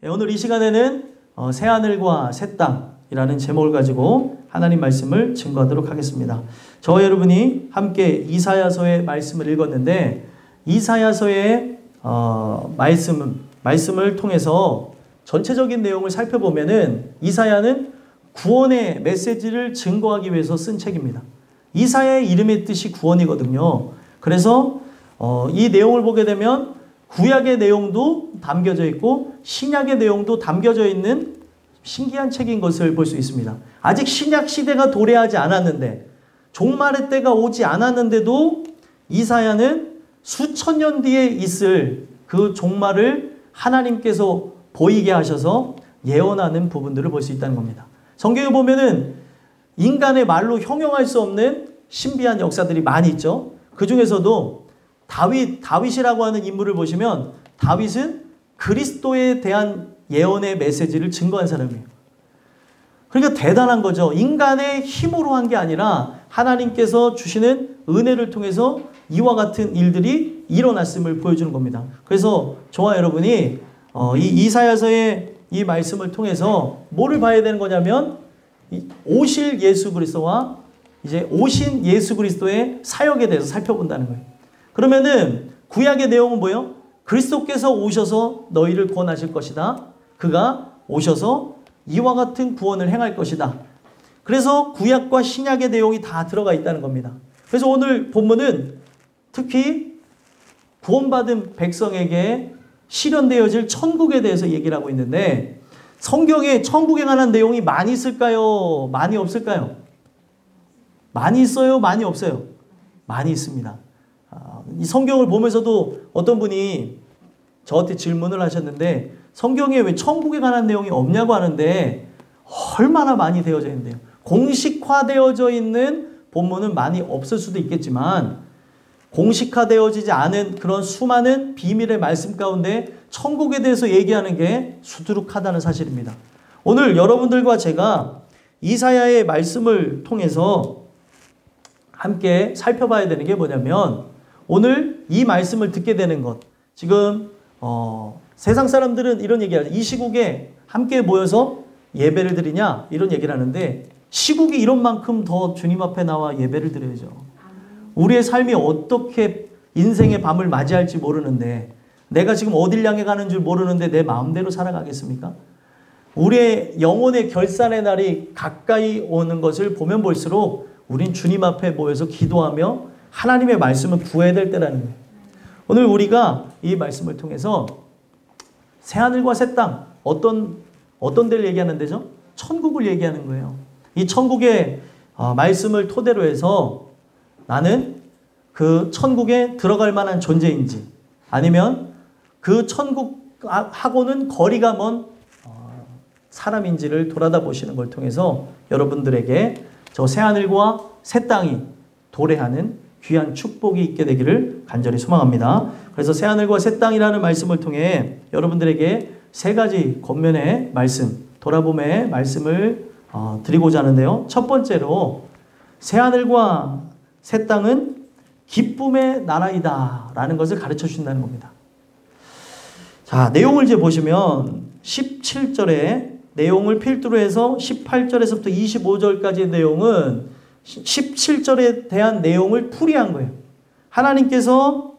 오늘 이 시간에는 새하늘과 새 땅이라는 제목을 가지고 하나님 말씀을 증거하도록 하겠습니다. 저와 여러분이 함께 이사야서의 말씀을 읽었는데 이사야서의 말씀을 통해서 전체적인 내용을 살펴보면은 이사야는 구원의 메시지를 증거하기 위해서 쓴 책입니다. 이사야의 이름의 뜻이 구원이거든요. 그래서 이 내용을 보게 되면 구약의 내용도 담겨져 있고 신약의 내용도 담겨져 있는 신기한 책인 것을 볼 수 있습니다. 아직 신약 시대가 도래하지 않았는데 종말의 때가 오지 않았는데도 이사야는 수천 년 뒤에 있을 그 종말을 하나님께서 보이게 하셔서 예언하는 부분들을 볼 수 있다는 겁니다. 성경에 보면은 인간의 말로 형용할 수 없는 신비한 역사들이 많이 있죠. 그 중에서도 다윗이라고 하는 인물을 보시면 다윗은 그리스도에 대한 예언의 메시지를 증거한 사람이에요. 그러니까 대단한 거죠. 인간의 힘으로 한 게 아니라 하나님께서 주시는 은혜를 통해서 이와 같은 일들이 일어났음을 보여주는 겁니다. 그래서 저와 여러분이 이 이사야서의 이 말씀을 통해서 뭐를 봐야 되는 거냐면 오실 예수 그리스도와 이제 오신 예수 그리스도의 사역에 대해서 살펴본다는 거예요. 그러면은 구약의 내용은 뭐예요? 그리스도께서 오셔서 너희를 구원하실 것이다. 그가 오셔서 이와 같은 구원을 행할 것이다. 그래서 구약과 신약의 내용이 다 들어가 있다는 겁니다. 그래서 오늘 본문은 특히 구원받은 백성에게 실현되어질 천국에 대해서 얘기를 하고 있는데 성경에 천국에 관한 내용이 많이 있을까요? 많이 없을까요? 많이 있어요? 많이 없어요? 많이 있습니다. 이 성경을 보면서도 어떤 분이 저한테 질문을 하셨는데 성경에 왜 천국에 관한 내용이 없냐고 하는데 얼마나 많이 되어져 있는데요. 공식화되어져 있는 본문은 많이 없을 수도 있겠지만 공식화되어지지 않은 그런 수많은 비밀의 말씀 가운데 천국에 대해서 얘기하는 게 수두룩하다는 사실입니다. 오늘 여러분들과 제가 이사야의 말씀을 통해서 함께 살펴봐야 되는 게 뭐냐면 오늘 이 말씀을 듣게 되는 것. 지금 세상 사람들은 이런 얘기를 하죠. 이 시국에 함께 모여서 예배를 드리냐 이런 얘기를 하는데 시국이 이런 만큼 더 주님 앞에 나와 예배를 드려야죠. 우리의 삶이 어떻게 인생의 밤을 맞이할지 모르는데 내가 지금 어딜 향해 가는 줄 모르는데 내 마음대로 살아가겠습니까? 우리의 영혼의 결산의 날이 가까이 오는 것을 보면 볼수록 우린 주님 앞에 모여서 기도하며 하나님의 말씀을 구해야 될 때라는 거예요. 오늘 우리가 이 말씀을 통해서 새하늘과 새 땅, 어떤 데를 얘기하는 데죠? 천국을 얘기하는 거예요. 이 천국의 말씀을 토대로 해서 나는 그 천국에 들어갈 만한 존재인지 아니면 그 천국하고는 거리가 먼 사람인지를 돌아다 보시는 걸 통해서 여러분들에게 저 새하늘과 새 땅이 도래하는 귀한 축복이 있게 되기를 간절히 소망합니다. 그래서 새하늘과 새 땅이라는 말씀을 통해 여러분들에게 세 가지 겉면의 말씀, 돌아봄의 말씀을 드리고자 하는데요. 첫 번째로 새하늘과 새 땅은 기쁨의 나라이다 라는 것을 가르쳐 주신다는 겁니다. 자, 내용을 이제 보시면 17절에 내용을 필두로 해서 18절에서부터 25절까지의 내용은 17절에 대한 내용을 풀이한 거예요. 하나님께서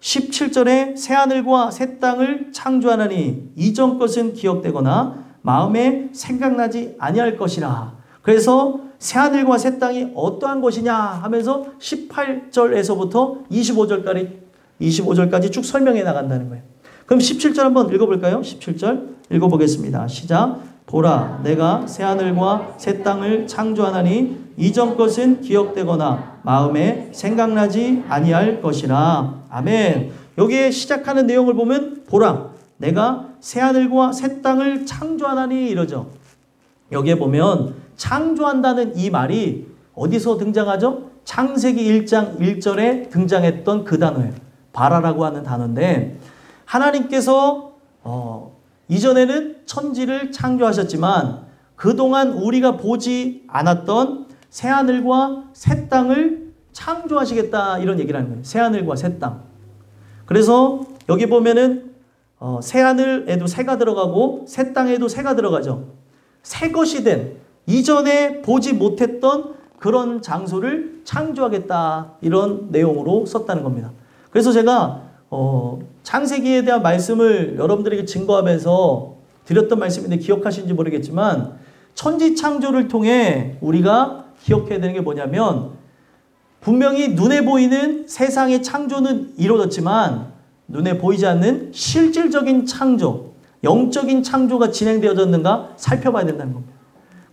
17절에 새하늘과 새 땅을 창조하나니 이전 것은 기억되거나 마음에 생각나지 아니할 것이라. 그래서 새하늘과 새 땅이 어떠한 것이냐 하면서 18절에서부터 25절까지 쭉 설명해 나간다는 거예요. 그럼 17절 한번 읽어볼까요? 17절 읽어보겠습니다. 시작. 보라, 내가 새하늘과 새 땅을 창조하나니 이전 것은 기억되거나 마음에 생각나지 아니할 것이라. 아멘. 여기에 시작하는 내용을 보면 보라, 내가 새하늘과 새 땅을 창조하나니 이러죠. 여기에 보면 창조한다는 이 말이 어디서 등장하죠? 창세기 1장 1절에 등장했던 그 단어예요. 바라라고 하는 단어인데 하나님께서 이전에는 천지를 창조하셨지만 그동안 우리가 보지 않았던 새하늘과 새 땅을 창조하시겠다 이런 얘기를 하는 거예요. 새하늘과 새 땅. 그래서 여기 보면은 새 하늘에도 새가 들어가고 새 땅에도 새가 들어가죠. 새 것이 된 이전에 보지 못했던 그런 장소를 창조하겠다 이런 내용으로 썼다는 겁니다. 그래서 제가 창세기에 대한 말씀을 여러분들에게 증거하면서 드렸던 말씀인데 기억하시는지 모르겠지만 천지 창조를 통해 우리가 기억해야 되는 게 뭐냐면 분명히 눈에 보이는 세상의 창조는 이루어졌지만 눈에 보이지 않는 실질적인 창조, 영적인 창조가 진행되어졌는가 살펴봐야 된다는 겁니다.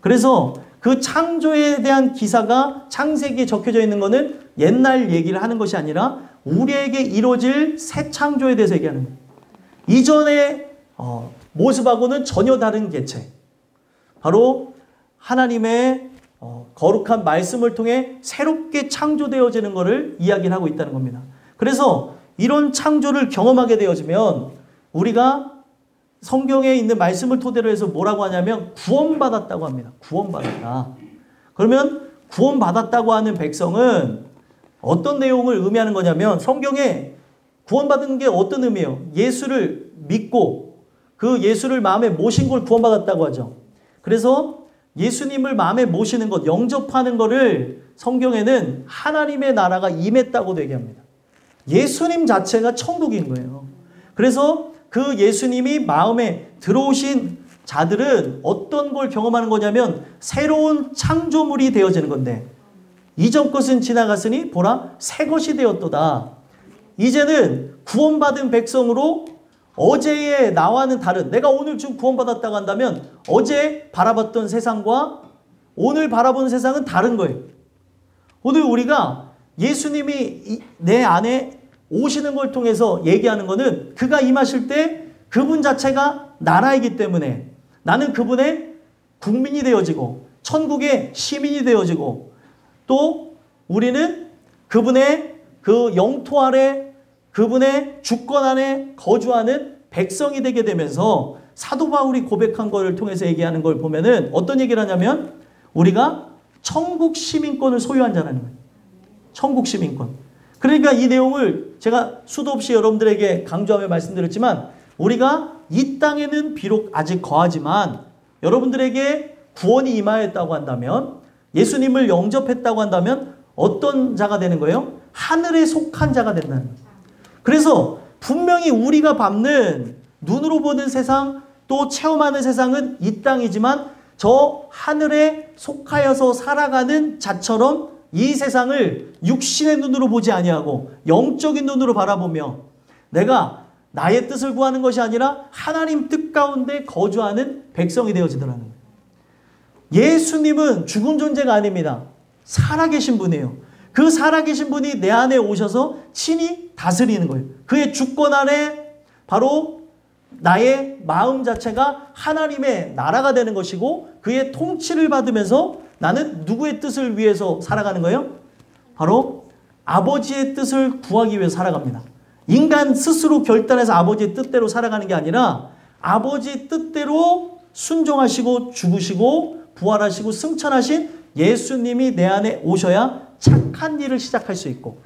그래서 그 창조에 대한 기사가 창세기에 적혀져 있는 것은 옛날 얘기를 하는 것이 아니라 우리에게 이루어질 새 창조에 대해서 얘기하는 거예요. 이전의 모습하고는 전혀 다른 개체. 바로 하나님의 거룩한 말씀을 통해 새롭게 창조되어지는 것을 이야기를 하고 있다는 겁니다. 그래서 이런 창조를 경험하게 되어지면 우리가 성경에 있는 말씀을 토대로 해서 뭐라고 하냐면 구원받았다고 합니다. 구원받았다. 그러면 구원받았다고 하는 백성은 어떤 내용을 의미하는 거냐면 성경에 구원받은 게 어떤 의미예요? 예수를 믿고 그 예수를 마음에 모신 걸 구원받았다고 하죠. 그래서 예수님을 마음에 모시는 것, 영접하는 것을 성경에는 하나님의 나라가 임했다고도 얘기합니다. 예수님 자체가 천국인 거예요. 그래서 그 예수님이 마음에 들어오신 자들은 어떤 걸 경험하는 거냐면 새로운 창조물이 되어지는 건데 이전 것은 지나갔으니 보라 새 것이 되었도다. 이제는 구원받은 백성으로 어제의 나와는 다른, 내가 오늘 좀 구원받았다고 한다면 어제 바라봤던 세상과 오늘 바라보는 세상은 다른 거예요. 오늘 우리가 예수님이 내 안에 오시는 걸 통해서 얘기하는 거는 그가 임하실 때 그분 자체가 나라이기 때문에 나는 그분의 국민이 되어지고 천국의 시민이 되어지고 또 우리는 그분의 그 영토 아래 그분의 주권 안에 거주하는 백성이 되게 되면서 사도 바울이 고백한 것을 통해서 얘기하는 걸 보면은 어떤 얘기를 하냐면 우리가 천국 시민권을 소유한 자라는 거예요. 천국 시민권. 그러니까 이 내용을 제가 수도 없이 여러분들에게 강조하며 말씀드렸지만 우리가 이 땅에는 비록 아직 거하지만 여러분들에게 구원이 임하였다고 한다면 예수님을 영접했다고 한다면 어떤 자가 되는 거예요? 하늘에 속한 자가 된다는 거예요. 그래서 분명히 우리가 밟는 눈으로 보는 세상 또 체험하는 세상은 이 땅이지만 저 하늘에 속하여서 살아가는 자처럼 이 세상을 육신의 눈으로 보지 아니하고 영적인 눈으로 바라보며 내가 나의 뜻을 구하는 것이 아니라 하나님 뜻 가운데 거주하는 백성이 되어지더라는 거예요. 예수님은 죽은 존재가 아닙니다. 살아계신 분이에요. 그 살아계신 분이 내 안에 오셔서 친히 다스리는 거예요. 그의 주권 안에 바로 나의 마음 자체가 하나님의 나라가 되는 것이고 그의 통치를 받으면서 나는 누구의 뜻을 위해서 살아가는 거예요? 바로 아버지의 뜻을 구하기 위해서 살아갑니다. 인간 스스로 결단해서 아버지의 뜻대로 살아가는 게 아니라 아버지의 뜻대로 순종하시고 죽으시고 부활하시고 승천하신 예수님이 내 안에 오셔야 착한 일을 시작할 수 있고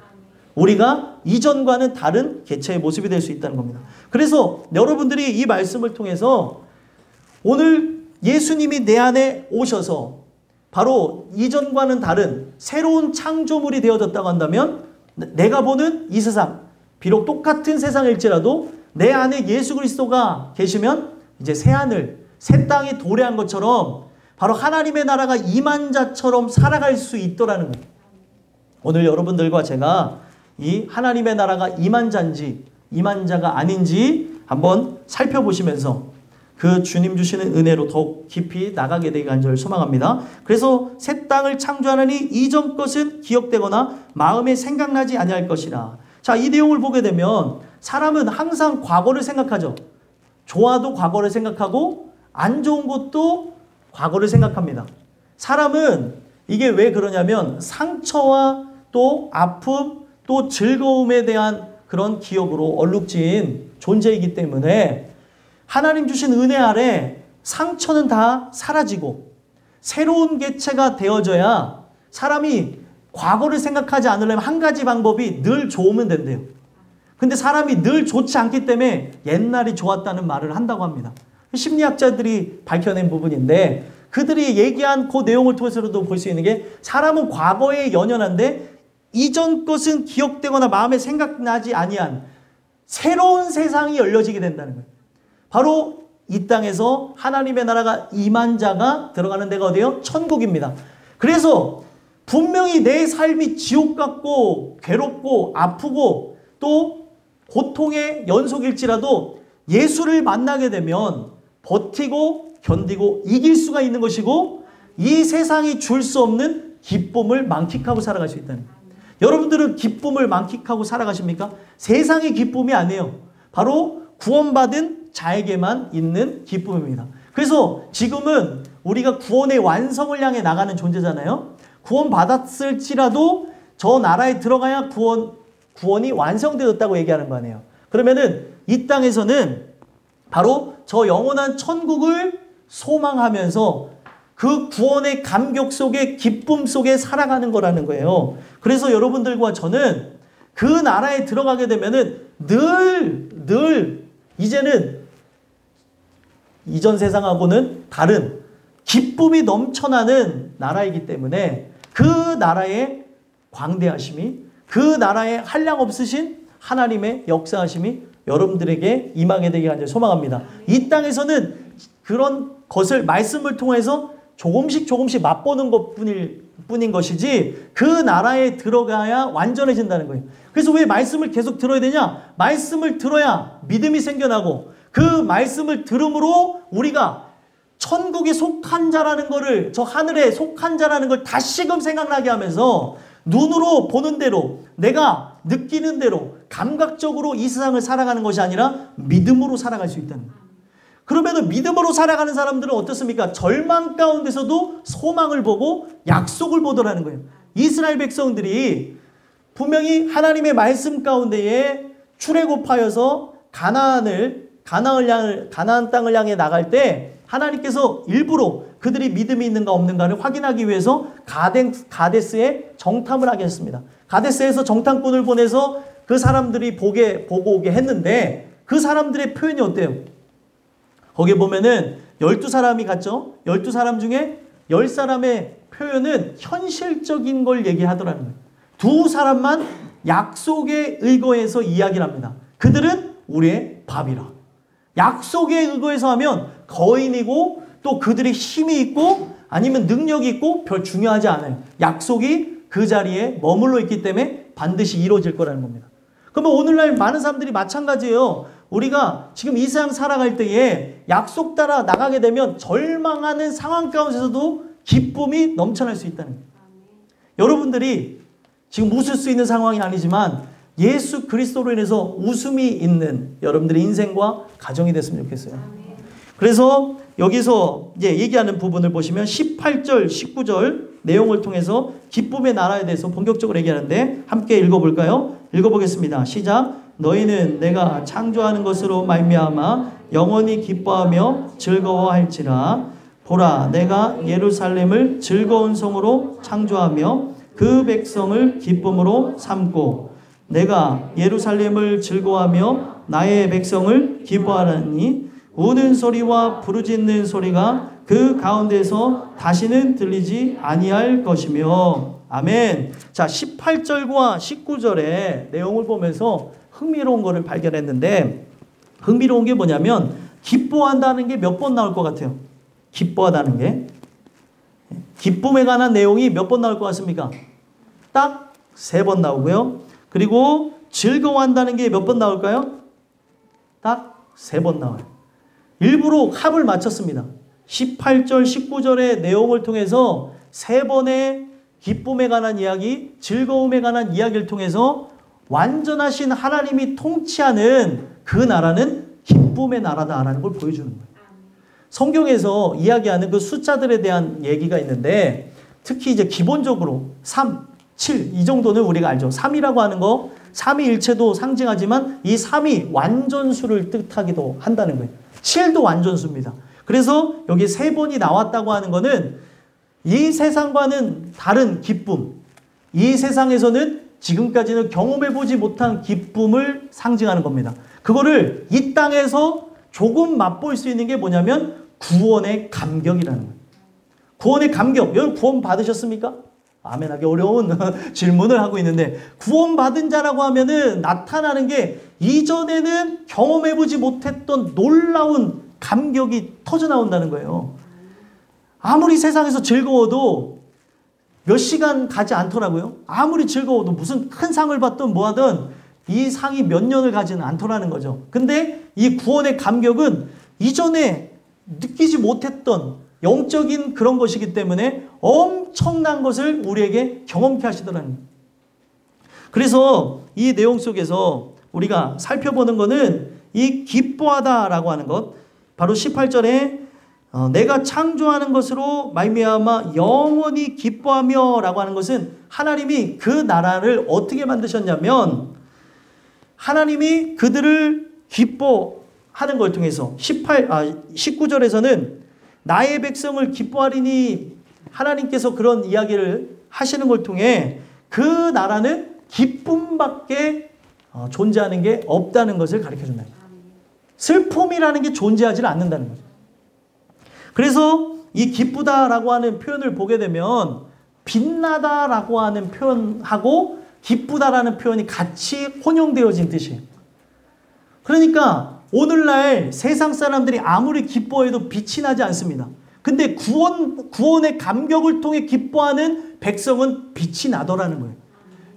우리가 이전과는 다른 개체의 모습이 될 수 있다는 겁니다. 그래서 여러분들이 이 말씀을 통해서 오늘 예수님이 내 안에 오셔서 바로 이전과는 다른 새로운 창조물이 되어졌다고 한다면 내가 보는 이 세상 비록 똑같은 세상일지라도 내 안에 예수 그리스도가 계시면 이제 새 하늘 새 땅이 도래한 것처럼 바로 하나님의 나라가 임한 자처럼 살아갈 수 있더라는 거예요. 오늘 여러분들과 제가 이 하나님의 나라가 임한 자인지 임한 자가 아닌지 한번 살펴보시면서 그 주님 주시는 은혜로 더욱 깊이 나가게 되길 간절히 소망합니다. 그래서 새 땅을 창조하느니 이전 것은 기억되거나 마음에 생각나지 아니할 것이라. 자, 이 내용을 보게 되면 사람은 항상 과거를 생각하죠. 좋아도 과거를 생각하고 안 좋은 것도 과거를 생각합니다. 사람은 이게 왜 그러냐면 상처와 또 아픔 또 즐거움에 대한 그런 기억으로 얼룩진 존재이기 때문에 하나님 주신 은혜 아래 상처는 다 사라지고 새로운 개체가 되어져야 사람이 과거를 생각하지 않으려면 한 가지 방법이 늘 좋으면 된대요. 근데 사람이 늘 좋지 않기 때문에 옛날이 좋았다는 말을 한다고 합니다. 심리학자들이 밝혀낸 부분인데 그들이 얘기한 그 내용을 통해서도 볼 수 있는 게 사람은 과거에 연연한데 이전 것은 기억되거나 마음에 생각나지 아니한 새로운 세상이 열려지게 된다는 거예요. 바로 이 땅에서 하나님의 나라가 임한 자가 들어가는 데가 어디예요? 천국입니다. 그래서 분명히 내 삶이 지옥 같고 괴롭고 아프고 또 고통의 연속일지라도 예수를 만나게 되면 버티고 견디고 이길 수가 있는 것이고 이 세상이 줄 수 없는 기쁨을 만끽하고 살아갈 수 있다는 거예요. 여러분들은 기쁨을 만끽하고 살아가십니까? 세상의 기쁨이 아니에요. 바로 구원받은 자에게만 있는 기쁨입니다. 그래서 지금은 우리가 구원의 완성을 향해 나가는 존재잖아요. 구원받았을지라도 저 나라에 들어가야 구원이 완성되었다고 얘기하는 거 아니에요. 그러면은 이 땅에서는 바로 저 영원한 천국을 소망하면서 그 구원의 감격 속에 기쁨 속에 살아가는 거라는 거예요. 그래서 여러분들과 저는 그 나라에 들어가게 되면은 늘 이제는 이전 세상하고는 다른 기쁨이 넘쳐나는 나라이기 때문에 그 나라의 광대하심이 그 나라의 한량없으신 하나님의 역사하심이 여러분들에게 임하게 되게 하길 소망합니다. 이 땅에서는 그런 것을 말씀을 통해서 조금씩 맛보는 것뿐인 것이지 그 나라에 들어가야 완전해진다는 거예요. 그래서 왜 말씀을 계속 들어야 되냐? 말씀을 들어야 믿음이 생겨나고 그 말씀을 들음으로 우리가 천국에 속한 자라는 거를 저 하늘에 속한 자라는 걸 다시금 생각나게 하면서 눈으로 보는 대로 내가 느끼는 대로 감각적으로 이 세상을 살아가는 것이 아니라 믿음으로 살아갈 수 있다는 거예요. 그러면 믿음으로 살아가는 사람들은 어떻습니까? 절망 가운데서도 소망을 보고 약속을 보더라는 거예요. 이스라엘 백성들이 분명히 하나님의 말씀 가운데에 출애굽하여서 가나안 땅을 향해 나갈 때 하나님께서 일부러 그들이 믿음이 있는가 없는가를 확인하기 위해서 가데스에 정탐을 하게 했습니다. 가데스에서 정탐꾼을 보내서 그 사람들이 보고 오게 했는데 그 사람들의 표현이 어때요? 거기에 보면은 12사람이 갔죠. 12사람 중에 10사람의 표현은 현실적인 걸 얘기하더라는 거예요. 2사람만 약속에 의거해서 이야기를 합니다. 그들은 우리의 밥이라. 약속에 의거해서 하면 거인이고 또 그들의 힘이 있고 아니면 능력이 있고 별 중요하지 않아요. 약속이 그 자리에 머물러 있기 때문에 반드시 이루어질 거라는 겁니다. 그러면 오늘날 많은 사람들이 마찬가지예요. 우리가 지금 이 세상 살아갈 때에 약속 따라 나가게 되면 절망하는 상황 가운데서도 기쁨이 넘쳐날 수 있다는 거예요. 여러분들이 지금 웃을 수 있는 상황이 아니지만 예수 그리스도로 인해서 웃음이 있는 여러분들의 인생과 가정이 됐으면 좋겠어요. 그래서 여기서 이제 얘기하는 부분을 보시면 18절, 19절 내용을 통해서 기쁨의 나라에 대해서 본격적으로 얘기하는데 함께 읽어볼까요? 읽어보겠습니다. 시작. 너희는 내가 창조하는 것으로 말미암아 영원히 기뻐하며 즐거워할지라. 보라, 내가 예루살렘을 즐거운 성으로 창조하며 그 백성을 기쁨으로 삼고 내가 예루살렘을 즐거워하며 나의 백성을 기뻐하라니 우는 소리와 부르짖는 소리가 그 가운데서 다시는 들리지 아니할 것이며. 아멘. 자, 18절과 19절의 내용을 보면서 흥미로운 것을 발견했는데 흥미로운 게 뭐냐면 기뻐한다는 게 몇 번 나올 것 같아요? 기뻐하다는 게. 기쁨에 관한 내용이 몇 번 나올 것 같습니까? 딱 3번 나오고요. 그리고 즐거워한다는 게 몇 번 나올까요? 딱 3번 나와요. 일부러 합을 맞췄습니다. 18절, 19절의 내용을 통해서 3번의 기쁨에 관한 이야기, 즐거움에 관한 이야기를 통해서 완전하신 하나님이 통치하는 그 나라는 기쁨의 나라다라는 걸 보여주는 거예요. 성경에서 이야기하는 그 숫자들에 대한 얘기가 있는데 특히 이제 기본적으로 3, 7 이 정도는 우리가 알죠. 3이라고 하는 거 삼위일체도 상징하지만 이 3이 완전수를 뜻하기도 한다는 거예요. 7도 완전수입니다. 그래서 여기 3번이 나왔다고 하는 거는 이 세상과는 다른 기쁨, 이 세상에서는 지금까지는 경험해보지 못한 기쁨을 상징하는 겁니다. 그거를 이 땅에서 조금 맛볼 수 있는 게 뭐냐면 구원의 감격이라는 거예요. 구원의 감격. 여러분 구원 받으셨습니까? 아멘하기 어려운 질문을 하고 있는데, 구원받은 자라고 하면은 나타나는 게 이전에는 경험해보지 못했던 놀라운 감격이 터져 나온다는 거예요. 아무리 세상에서 즐거워도 몇 시간 가지 않더라고요. 아무리 즐거워도 무슨 큰 상을 받든 뭐하든 이 상이 몇 년을 가지는 않더라는 거죠. 근데 이 구원의 감격은 이전에 느끼지 못했던 영적인 그런 것이기 때문에 엄청난 것을 우리에게 경험케 하시더라는 거예요. 그래서 이 내용 속에서 우리가 살펴보는 것은 이 기뻐하다라고 하는 것, 바로 18절에 내가 창조하는 것으로 말미암아 영원히 기뻐하며 라고 하는 것은 하나님이 그 나라를 어떻게 만드셨냐면 하나님이 그들을 기뻐하는 걸 통해서 19절에서는 나의 백성을 기뻐하리니 하나님께서 그런 이야기를 하시는 걸 통해 그 나라는 기쁨밖에 존재하는 게 없다는 것을 가르쳐준다. 슬픔이라는 게 존재하지 않는다는 거죠. 그래서 이 기쁘다라고 하는 표현을 보게 되면 빛나다라고 하는 표현하고 기쁘다라는 표현이 같이 혼용되어진 뜻이에요. 그러니까 오늘날 세상 사람들이 아무리 기뻐해도 빛이 나지 않습니다. 근데 구원의 감격을 통해 기뻐하는 백성은 빛이 나더라는 거예요.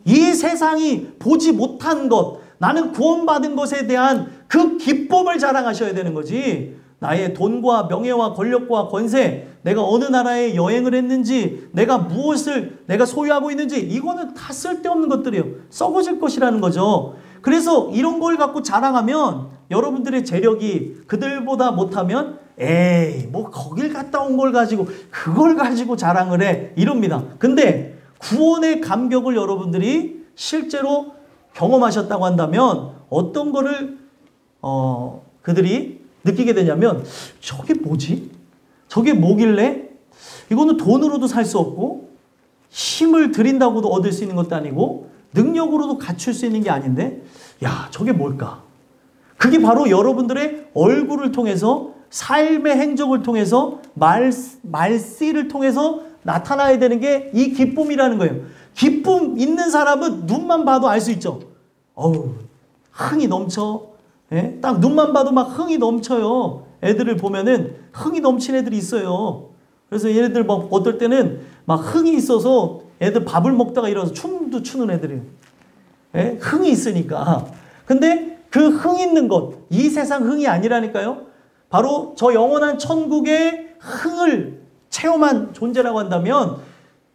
이 세상이 보지 못한 것, 나는 구원받은 것에 대한 그 기쁨을 자랑하셔야 되는 거지. 나의 돈과 명예와 권력과 권세, 내가 어느 나라에 여행을 했는지, 내가 무엇을 내가 소유하고 있는지, 이거는 다 쓸데없는 것들이에요. 썩어질 것이라는 거죠. 그래서 이런 걸 갖고 자랑하면 여러분들의 재력이 그들보다 못하면 에이 뭐 거길 갔다 온 걸 가지고 그걸 가지고 자랑을 해 이럽니다. 근데 구원의 감격을 여러분들이 실제로 경험하셨다고 한다면 어떤 거를 그들이 느끼게 되냐면 저게 뭐지? 저게 뭐길래? 이거는 돈으로도 살 수 없고 힘을 들인다고도 얻을 수 있는 것도 아니고 능력으로도 갖출 수 있는 게 아닌데 야 저게 뭘까? 그게 바로 여러분들의 얼굴을 통해서 삶의 행적을 통해서 말씨를 통해서 나타나야 되는 게 이 기쁨이라는 거예요. 기쁨 있는 사람은 눈만 봐도 알 수 있죠. 어우 흥이 넘쳐. 예? 딱 눈만 봐도 막 흥이 넘쳐요. 애들을 보면은 흥이 넘친 애들이 있어요. 그래서 얘네들 막 어떨 때는 막 흥이 있어서 애들 밥을 먹다가 일어나서 춤도 추는 애들이에요. 예? 흥이 있으니까. 근데 그 흥 있는 것, 이 세상 흥이 아니라니까요. 바로 저 영원한 천국의 흥을 체험한 존재라고 한다면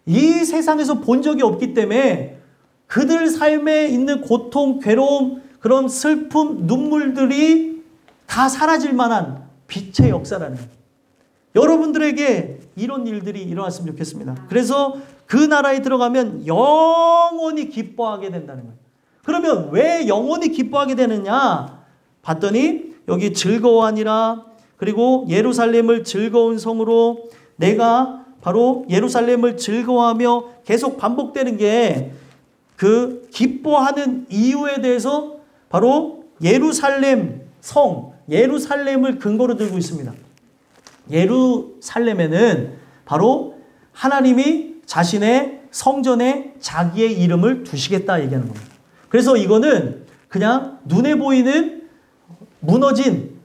이 세상에서 본 적이 없기 때문에 그들 삶에 있는 고통, 괴로움, 그런 슬픔, 눈물들이 다 사라질 만한 빛의 역사라는 거예요. 여러분들에게 이런 일들이 일어났으면 좋겠습니다. 그래서 그 나라에 들어가면 영원히 기뻐하게 된다는 거예요. 그러면 왜 영원히 기뻐하게 되느냐? 봤더니 여기 즐거워하니라, 그리고 예루살렘을 즐거운 성으로, 내가 바로 예루살렘을 즐거워하며 계속 반복되는 게 그 기뻐하는 이유에 대해서 바로 예루살렘 성, 예루살렘을 근거로 들고 있습니다. 예루살렘에는 바로 하나님이 자신의 성전에 자기의 이름을 두시겠다 얘기하는 겁니다. 그래서 이거는 그냥 눈에 보이는 무너진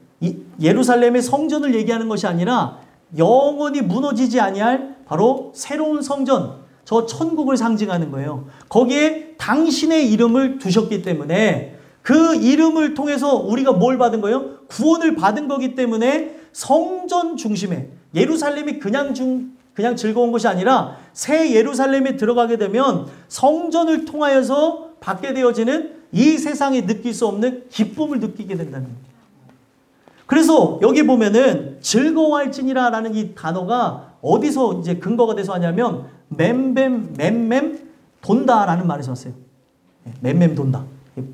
예루살렘의 성전을 얘기하는 것이 아니라 영원히 무너지지 아니할 바로 새로운 성전, 저 천국을 상징하는 거예요. 거기에 당신의 이름을 두셨기 때문에 그 이름을 통해서 우리가 뭘 받은 거예요? 구원을 받은 거기 때문에 성전 중심에, 예루살렘이 그냥 즐거운 것이 아니라 새 예루살렘에 들어가게 되면 성전을 통하여서 받게 되어지는 이 세상에 느낄 수 없는 기쁨을 느끼게 된다는 거예요. 그래서 여기 보면은 즐거워할지니라 라는 이 단어가 어디서 이제 근거가 돼서 하냐면 맴맴 돈다 라는 말에서 왔어요. 맴맴 돈다.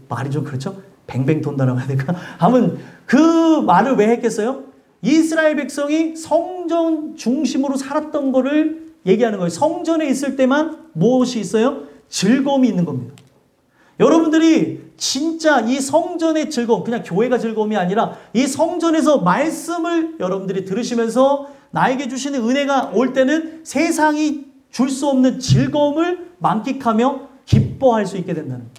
말이 좀 그렇죠? 뱅뱅 돈다라고 해야 될까? 하면 그 말을 왜 했겠어요? 이스라엘 백성이 성전 중심으로 살았던 거를 얘기하는 거예요. 성전에 있을 때만 무엇이 있어요? 즐거움이 있는 겁니다. 여러분들이 진짜 이 성전의 즐거움, 그냥 교회가 즐거움이 아니라 이 성전에서 말씀을 여러분들이 들으시면서 나에게 주시는 은혜가 올 때는 세상이 줄 수 없는 즐거움을 만끽하며 기뻐할 수 있게 된다는 거예요.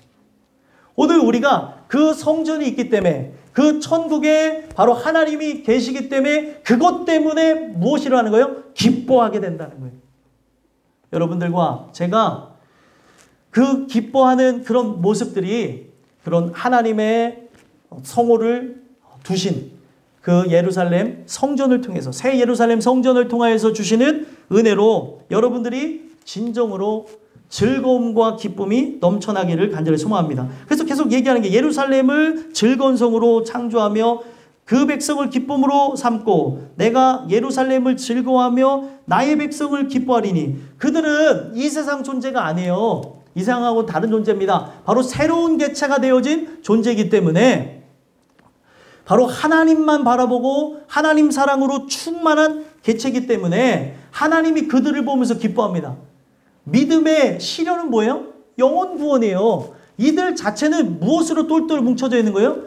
오늘 우리가 그 성전이 있기 때문에 그 천국에 바로 하나님이 계시기 때문에 그것 때문에 무엇이라 하는 거예요? 기뻐하게 된다는 거예요. 여러분들과 제가 그 기뻐하는 그런 모습들이 그런 하나님의 성호를 두신 그 예루살렘 성전을 통해서 새 예루살렘 성전을 통하여서 주시는 은혜로 여러분들이 진정으로 즐거움과 기쁨이 넘쳐나기를 간절히 소망합니다. 그래서 계속 얘기하는 게 예루살렘을 즐거운 성으로 창조하며 그 백성을 기쁨으로 삼고 내가 예루살렘을 즐거워하며 나의 백성을 기뻐하리니 그들은 이 세상 존재가 아니에요. 이 세상하고 다른 존재입니다. 바로 새로운 개체가 되어진 존재이기 때문에 바로 하나님만 바라보고 하나님 사랑으로 충만한 개체이기 때문에 하나님이 그들을 보면서 기뻐합니다. 믿음의 시련은 뭐예요? 영혼 구원이에요. 이들 자체는 무엇으로 똘똘 뭉쳐져 있는 거예요?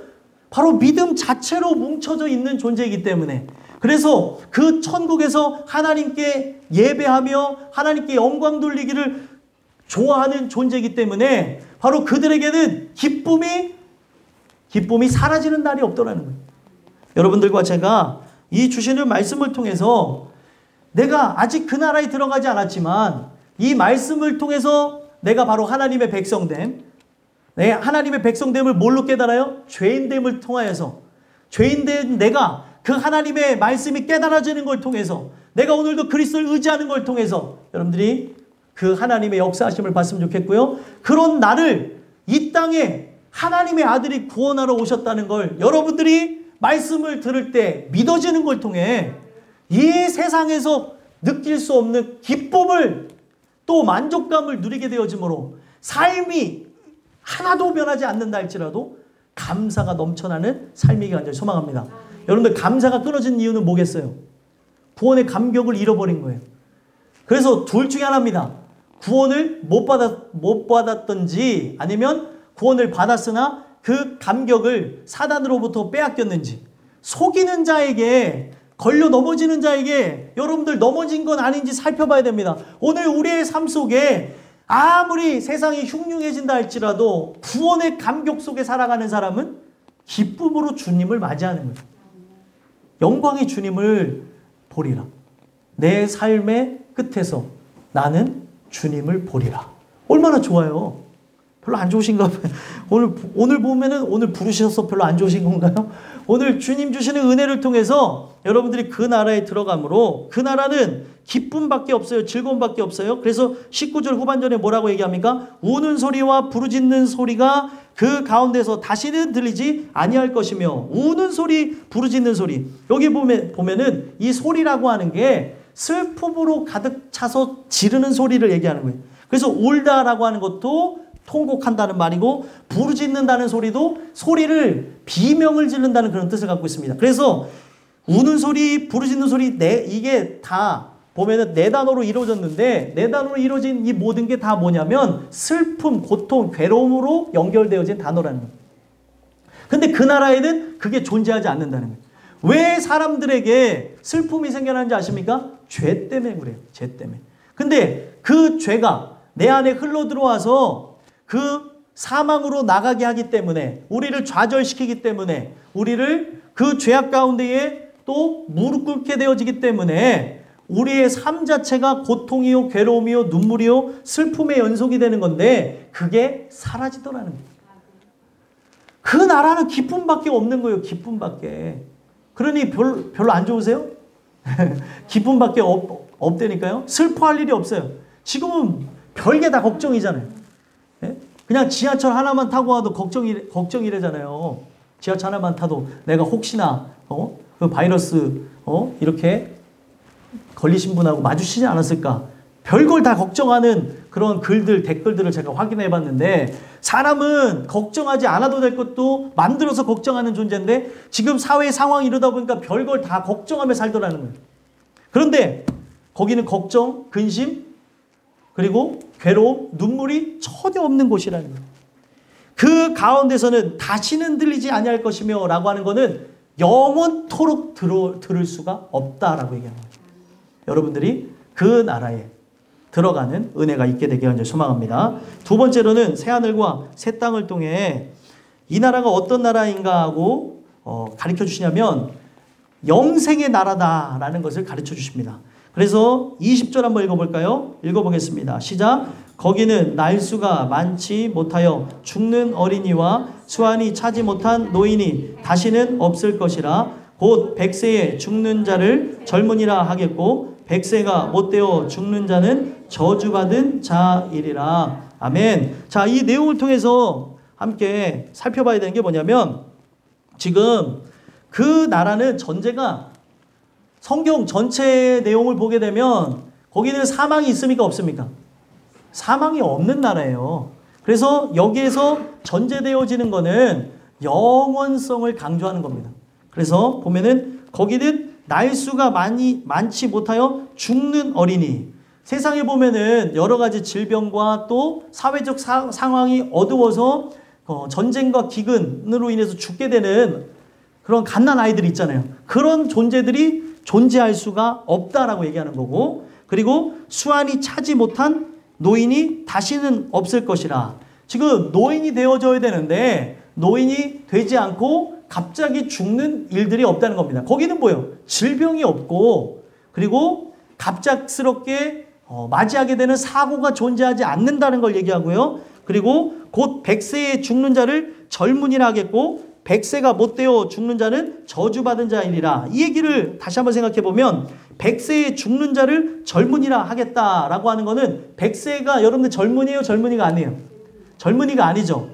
바로 믿음 자체로 뭉쳐져 있는 존재이기 때문에 그래서 그 천국에서 하나님께 예배하며 하나님께 영광 돌리기를 좋아하는 존재이기 때문에 바로 그들에게는 기쁨이 사라지는 날이 없더라는 거예요. 여러분들과 제가 이 주시는 말씀을 통해서 내가 아직 그 나라에 들어가지 않았지만 이 말씀을 통해서 내가 바로 하나님의 백성됨, 하나님의 백성됨을 뭘로 깨달아요? 죄인됨을 통하여서 죄인된 내가 그 하나님의 말씀이 깨달아지는 걸 통해서 내가 오늘도 그리스도를 의지하는 걸 통해서 여러분들이 그 하나님의 역사하심을 봤으면 좋겠고요. 그런 나를 이 땅에 하나님의 아들이 구원하러 오셨다는 걸 여러분들이 말씀을 들을 때 믿어지는 걸 통해 이 세상에서 느낄 수 없는 기쁨을 또 만족감을 누리게 되어지므로 삶이 하나도 변하지 않는다 할지라도 감사가 넘쳐나는 삶이기 간절히 소망합니다. 여러분들 감사가 끊어진 이유는 뭐겠어요? 구원의 감격을 잃어버린 거예요. 그래서 둘 중에 하나입니다. 구원을 못 받았든지 아니면 구원을 받았으나 그 감격을 사단으로부터 빼앗겼는지 속이는 자에게 걸려 넘어지는 자에게 여러분들 넘어진 건 아닌지 살펴봐야 됩니다. 오늘 우리의 삶 속에 아무리 세상이 흉흉해진다 할지라도 구원의 감격 속에 살아가는 사람은 기쁨으로 주님을 맞이하는 거예요. 영광의 주님을 보리라. 내 삶의 끝에서 나는 주님을 보리라. 얼마나 좋아요. 별로 안 좋으신가 봐요. 오늘 보면은 오늘 부르셔서 별로 안 좋으신 건가요? 오늘 주님 주시는 은혜를 통해서 여러분들이 그 나라에 들어가므로 그 나라는 기쁨밖에 없어요. 즐거움밖에 없어요. 그래서 19절 후반절에 뭐라고 얘기합니까? 우는 소리와 부르짖는 소리가 그 가운데서 다시는 들리지 아니할 것이며 우는 소리, 부르짖는 소리. 여기 보면은 이 소리라고 하는 게 슬픔으로 가득 차서 지르는 소리를 얘기하는 거예요. 그래서 울다라고 하는 것도 통곡한다는 말이고 부르짖는다는 소리도 소리를 비명을 지른다는 그런 뜻을 갖고 있습니다. 그래서 우는 소리, 부르짖는 소리 이게 다 보면은 네 단어로 이루어졌는데 네 단어로 이루어진 이 모든 게 다 뭐냐면 슬픔, 고통, 괴로움으로 연결되어진 단어라는 거예요. 근데 그 나라에는 그게 존재하지 않는다는 거예요. 왜 사람들에게 슬픔이 생겨나는지 아십니까? 죄 때문에 그래요. 죄 때문에. 근데 그 죄가 내 안에 흘러 들어와서 그 사망으로 나가게 하기 때문에 우리를 좌절시키기 때문에 우리를 그 죄악 가운데에 또 무릎 꿇게 되어지기 때문에 우리의 삶 자체가 고통이요, 괴로움이요, 눈물이요, 슬픔의 연속이 되는 건데 그게 사라지더라는 거예요. 그 나라는 기쁨밖에 없는 거예요. 기쁨밖에. 그러니 별로 안 좋으세요? 기쁨밖에 없다니까요. 슬퍼할 일이 없어요. 지금은 별게 다 걱정이잖아요. 예? 그냥 지하철 하나만 타고 와도 걱정이래잖아요. 지하철 하나만 타도 내가 혹시나 그 바이러스 이렇게 걸리신 분하고 마주치지 않았을까? 별걸 다 걱정하는 그런 글들, 댓글들을 제가 확인해 봤는데 사람은 걱정하지 않아도 될 것도 만들어서 걱정하는 존재인데 지금 사회 상황이 이러다 보니까 별걸 다 걱정하며 살더라는 거예요. 그런데 거기는 걱정, 근심, 그리고 괴로움, 눈물이 전혀 없는 곳이라는 거예요. 그 가운데서는 다시는 들리지 아니할 것이며 라고 하는 거는 영원토록 들을 수가 없다라고 얘기하는 거죠. 여러분들이 그 나라에 들어가는 은혜가 있게 되게 하는 소망합니다. 두 번째로는 새하늘과 새 땅을 통해 이 나라가 어떤 나라인가 하고 가르쳐 주시냐면 영생의 나라다라는 것을 가르쳐 주십니다. 그래서 20절 한번 읽어볼까요? 읽어보겠습니다. 시작. 거기는 날수가 많지 못하여 죽는 어린이와 수완이 차지 못한 노인이 다시는 없을 것이라. 곧 100세에 죽는 자를 젊은이라 하겠고 100세가 못되어 죽는 자는 저주받은 자이리라. 아멘. 자, 이 내용을 통해서 함께 살펴봐야 되는 게 뭐냐면 지금 그 나라는 전제가 성경 전체 내용을 보게 되면 거기는 사망이 있습니까? 없습니까? 사망이 없는 나라예요. 그래서 여기에서 전제되어지는 거는 영원성을 강조하는 겁니다. 그래서 보면은 거기는 날수가 많지 못하여 죽는 어린이. 세상에 보면은 여러 가지 질병과 또 사회적 상황이 어두워서 전쟁과 기근으로 인해서 죽게 되는 그런 갓난 아이들 있잖아요. 그런 존재들이 존재할 수가 없다라고 얘기하는 거고, 그리고 수완이 차지 못한 노인이 다시는 없을 것이라. 지금 노인이 되어져야 되는데 노인이 되지 않고 갑자기 죽는 일들이 없다는 겁니다. 거기는 뭐예요? 질병이 없고 그리고 갑작스럽게 맞이하게 되는 사고가 존재하지 않는다는 걸 얘기하고요. 그리고 곧 100세에 죽는 자를 젊은이라 하겠고 100세가 못되어 죽는 자는 저주받은 자이리라. 이 얘기를 다시 한번 생각해 보면 100세에 죽는 자를 젊은이라 하겠다라고 하는 거는 100세가 여러분들 젊은이에요? 젊은이가 아니에요? 젊은이가 아니죠.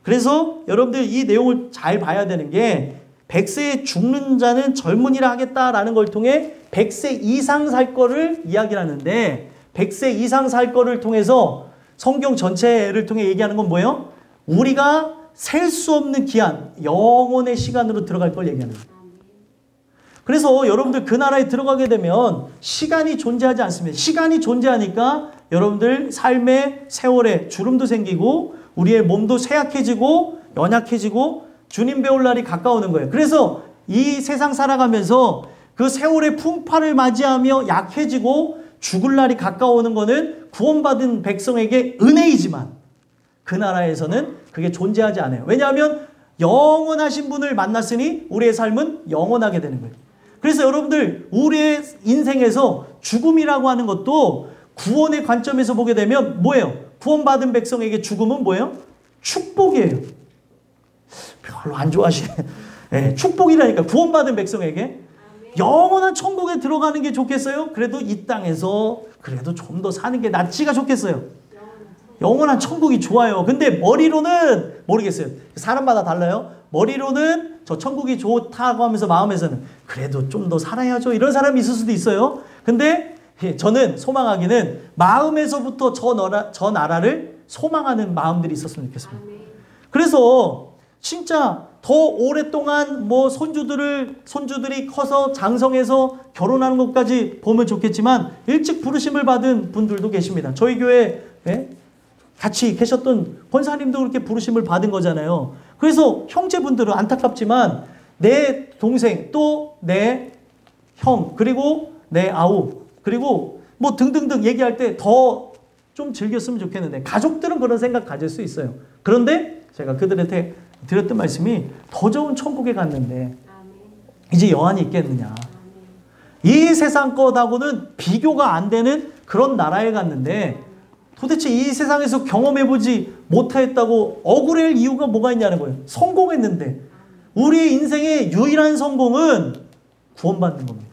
그래서 여러분들 이 내용을 잘 봐야 되는 게 100세에 죽는 자는 젊은이라 하겠다라는 걸 통해 100세 이상 살 거를 이야기를 하는데 100세 이상 살 거를 통해서 성경 전체를 통해 얘기하는 건 뭐예요? 우리가 셀 수 없는 기한, 영원의 시간으로 들어갈 걸 얘기하는 거예요. 그래서 여러분들 그 나라에 들어가게 되면 시간이 존재하지 않습니다. 시간이 존재하니까 여러분들 삶의 세월에 주름도 생기고 우리의 몸도 쇠약해지고 연약해지고 주님 배울 날이 가까우는 거예요. 그래서 이 세상 살아가면서 그 세월의 풍파를 맞이하며 약해지고 죽을 날이 가까우는 거는 구원받은 백성에게 은혜이지만 그 나라에서는 그게 존재하지 않아요. 왜냐하면 영원하신 분을 만났으니 우리의 삶은 영원하게 되는 거예요. 그래서 여러분들 우리의 인생에서 죽음이라고 하는 것도 구원의 관점에서 보게 되면 뭐예요? 구원받은 백성에게 죽음은 뭐예요? 축복이에요. 별로 안 좋아하시네. 네, 축복이라니까. 구원받은 백성에게 영원한 천국에 들어가는 게 좋겠어요? 그래도 이 땅에서 그래도 좀 더 사는 게 낫지가 좋겠어요? 영원한 천국이 좋아요. 근데 머리로는 모르겠어요. 사람마다 달라요. 머리로는 저 천국이 좋다고 하면서 마음에서는 그래도 좀 더 살아야죠. 이런 사람이 있을 수도 있어요. 근데 저는 소망하기는 마음에서부터 저 나라를 소망하는 마음들이 있었으면 좋겠습니다. 그래서 진짜 더 오랫동안 뭐 손주들이 커서 장성해서 결혼하는 것까지 보면 좋겠지만 일찍 부르심을 받은 분들도 계십니다. 저희 교회 같이 계셨던 권사님도 그렇게 부르심을 받은 거잖아요. 그래서 형제분들은 안타깝지만 내 동생 또 내 형 그리고 내 아우 그리고 뭐 등등등 얘기할 때 더 좀 즐겼으면 좋겠는데 가족들은 그런 생각 가질 수 있어요. 그런데 제가 그들한테 드렸던 말씀이 더 좋은 천국에 갔는데 이제 여한이 있겠느냐. 이 세상 것하고는 비교가 안 되는 그런 나라에 갔는데 도대체 이 세상에서 경험해보지 못했다고 억울할 이유가 뭐가 있냐는 거예요. 성공했는데 우리의 인생의 유일한 성공은 구원받는 겁니다.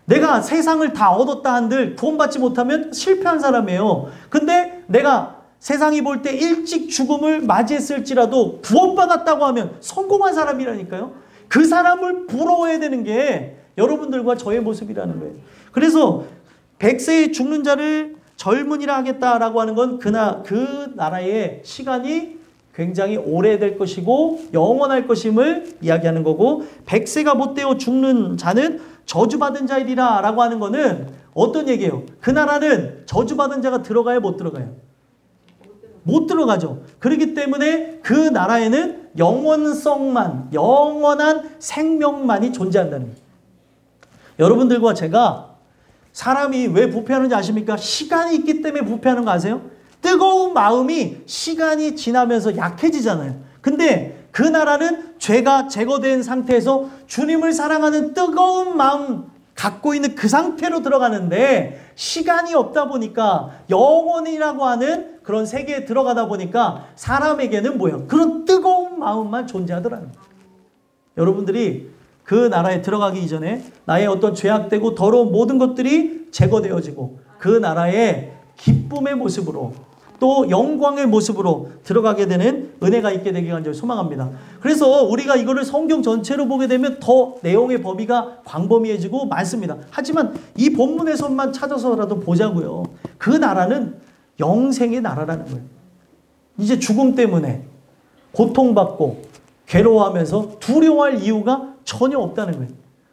내가 세상을 다 얻었다 한들 구원받지 못하면 실패한 사람이에요. 근데 내가 세상이 볼 때 일찍 죽음을 맞이했을지라도 구원받았다고 하면 성공한 사람이라니까요. 그 사람을 부러워해야 되는 게 여러분들과 저의 모습이라는 거예요. 그래서 100세에 죽는 자를 젊은이라 하겠다라고 하는 건 그 나라의 시간이 굉장히 오래될 것이고 영원할 것임을 이야기하는 거고 100세가 못되어 죽는 자는 저주받은 자이리라 라고 하는 거는 어떤 얘기예요? 그 나라는 저주받은 자가 들어가요? 못 들어가요? 못 들어가죠. 그렇기 때문에 그 나라에는 영원성만, 영원한 생명만이 존재한다는 거예요. 여러분들과 제가 사람이 왜 부패하는지 아십니까? 시간이 있기 때문에 부패하는 거 아세요? 뜨거운 마음이 시간이 지나면서 약해지잖아요. 근데 그 나라는 죄가 제거된 상태에서 주님을 사랑하는 뜨거운 마음 갖고 있는 그 상태로 들어가는데 시간이 없다 보니까 영원이라고 하는 그런 세계에 들어가다 보니까 사람에게는 뭐예요? 그런 뜨거운 마음만 존재하더라는 거예요. 여러분들이 그 나라에 들어가기 이전에 나의 어떤 죄악되고 더러운 모든 것들이 제거되어지고 그 나라의 기쁨의 모습으로 또 영광의 모습으로 들어가게 되는 은혜가 있게 되길 간절히 소망합니다. 그래서 우리가 이거를 성경 전체로 보게 되면 더 내용의 범위가 광범위해지고 많습니다. 하지만 이 본문에서만 찾아서라도 보자고요. 그 나라는 영생의 나라라는 거예요. 이제 죽음 때문에 고통받고 괴로워하면서 두려워할 이유가 전혀 없다는 거예요.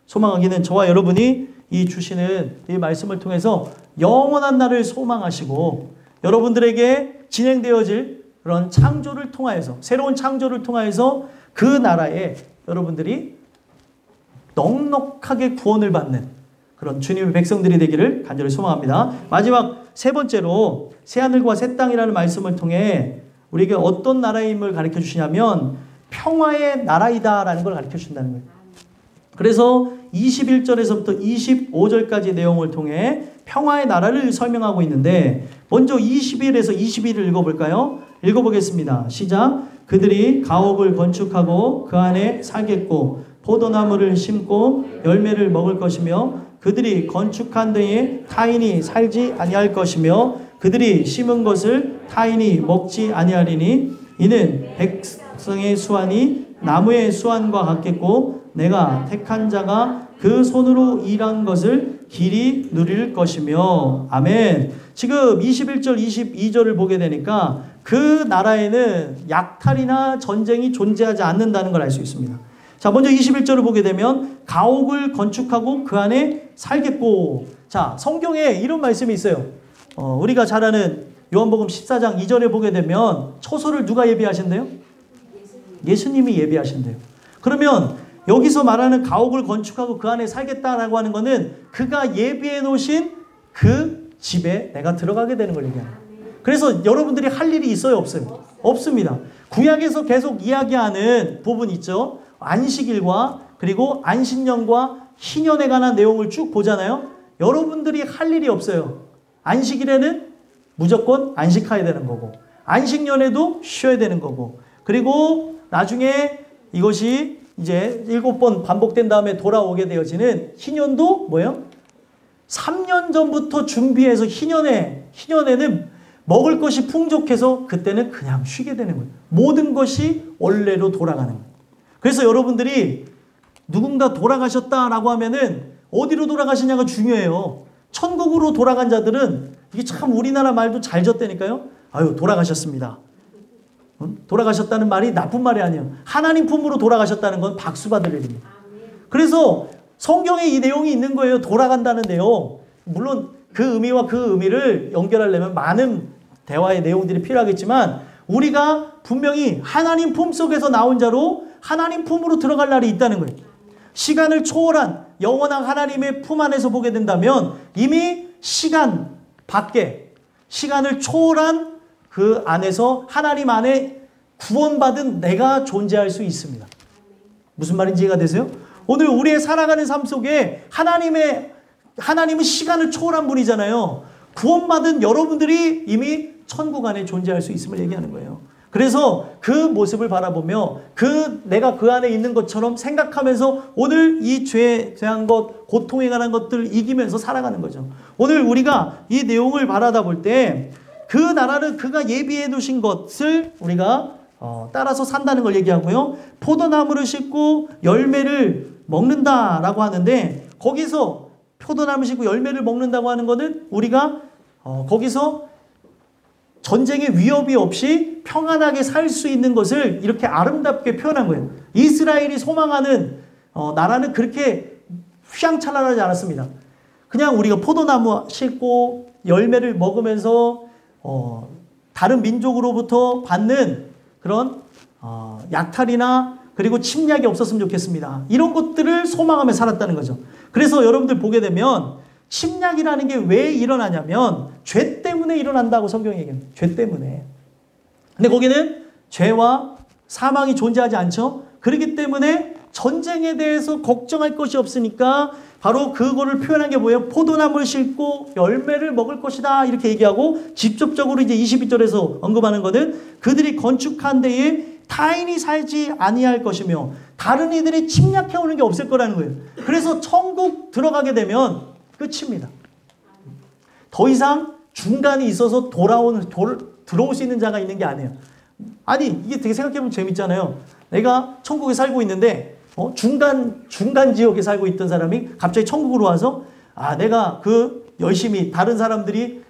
소망하기는 저와 여러분이 이 주시는 이 말씀을 통해서 영원한 날을 소망하시고 여러분들에게 진행되어질 그런 창조를 통하여서 새로운 창조를 통하여서 그 나라에 여러분들이 넉넉하게 구원을 받는 그런 주님의 백성들이 되기를 간절히 소망합니다. 마지막 세 번째로 새하늘과 새 땅이라는 말씀을 통해 우리에게 어떤 나라임을 가르쳐 주시냐면 평화의 나라이다라는 걸 가르쳐 주신다는 거예요. 그래서 21절에서부터 25절까지 내용을 통해 평화의 나라를 설명하고 있는데 먼저 21에서 22를 읽어볼까요? 읽어보겠습니다. 시작. 그들이 가옥을 건축하고 그 안에 살겠고 포도나무를 심고 열매를 먹을 것이며 그들이 건축한 데에 타인이 살지 아니할 것이며 그들이 심은 것을 타인이 먹지 아니하리니 이는 백성의 수완이 나무의 수완과 같겠고 내가 택한 자가 그 손으로 일한 것을 길이 누릴 것이며 아멘. 지금 21절 22절을 보게 되니까 그 나라에는 약탈이나 전쟁이 존재하지 않는다는 걸 알 수 있습니다. 자, 먼저 21절을 보게 되면 가옥을 건축하고 그 안에 살겠고. 자, 성경에 이런 말씀이 있어요. 우리가 잘 아는 요한복음 14장 2절에 보게 되면 처소를 누가 예비하신대요? 예수님이 예비하신대요. 그러면 여기서 말하는 가옥을 건축하고 그 안에 살겠다라고 하는 것은 그가 예비해 놓으신 그 집에 내가 들어가게 되는 걸 얘기합니다. 그래서 여러분들이 할 일이 있어요? 없어요? 없습니다. 구약에서 계속 이야기하는 부분 있죠. 안식일과 그리고 안식년과 희년에 관한 내용을 쭉 보잖아요. 여러분들이 할 일이 없어요. 안식일에는 무조건 안식해야 되는 거고 안식년에도 쉬어야 되는 거고 그리고 나중에 이것이 이제 7번 반복된 다음에 돌아오게 되어지는 희년도 뭐예요? 3년 전부터 준비해서 희년에는 먹을 것이 풍족해서 그때는 그냥 쉬게 되는 거예요. 모든 것이 원래로 돌아가는 거예요. 그래서 여러분들이 누군가 돌아가셨다라고 하면은 어디로 돌아가시냐가 중요해요. 천국으로 돌아간 자들은 이게 참 우리나라 말도 잘 졌다니까요. 아유, 돌아가셨습니다. 돌아가셨다는 말이 나쁜 말이 아니에요. 하나님 품으로 돌아가셨다는 건 박수 받을 일입니다. 그래서 성경에 이 내용이 있는 거예요. 돌아간다는 내용. 물론 그 의미와 그 의미를 연결하려면 많은 대화의 내용들이 필요하겠지만 우리가 분명히 하나님 품 속에서 나온 자로 하나님 품으로 들어갈 날이 있다는 거예요. 시간을 초월한 영원한 하나님의 품 안에서 보게 된다면 이미 시간 밖에 시간을 초월한 그 안에서 하나님 안에 구원받은 내가 존재할 수 있습니다. 무슨 말인지 이해가 되세요? 오늘 우리의 살아가는 삶 속에 하나님은 시간을 초월한 분이잖아요. 구원받은 여러분들이 이미 천국 안에 존재할 수 있음을 얘기하는 거예요. 그래서 그 모습을 바라보며 내가 그 안에 있는 것처럼 생각하면서 오늘 이 죄에 대한 것, 고통에 관한 것들을 이기면서 살아가는 거죠. 오늘 우리가 이 내용을 바라다 볼 때 그 나라는 그가 예비해 두신 것을 우리가 따라서 산다는 걸 얘기하고요. 포도나무를 심고 열매를 먹는다라고 하는데 거기서 포도나무를 심고 열매를 먹는다고 하는 것은 우리가 거기서 전쟁의 위협이 없이 평안하게 살 수 있는 것을 이렇게 아름답게 표현한 거예요. 이스라엘이 소망하는 나라는 그렇게 휘황찬란하지 않았습니다. 그냥 우리가 포도나무 심고 열매를 먹으면서 다른 민족으로부터 받는 그런 약탈이나 그리고 침략이 없었으면 좋겠습니다. 이런 것들을 소망하며 살았다는 거죠. 그래서 여러분들 보게 되면 침략이라는 게 왜 일어나냐면 죄 때문에 일어난다고 성경이 얘기합니다. 죄 때문에. 근데 거기는 죄와 사망이 존재하지 않죠. 그렇기 때문에 전쟁에 대해서 걱정할 것이 없으니까 바로 그거를 표현한 게 뭐예요? 포도나무를 심고 열매를 먹을 것이다 이렇게 얘기하고 직접적으로 이제 22절에서 언급하는 거는 그들이 건축한 데에 타인이 살지 아니할 것이며 다른 이들이 침략해 오는 게 없을 거라는 거예요. 그래서 천국 들어가게 되면 끝입니다. 더 이상 중간이 있어서 들어올 수 있는 자가 있는 게 아니에요. 아니 이게 되게 생각해보면 재밌잖아요. 내가 천국에 살고 있는데 중간 지역에 살고 있던 사람이 갑자기 천국으로 와서 내가 열심히 다른 사람들이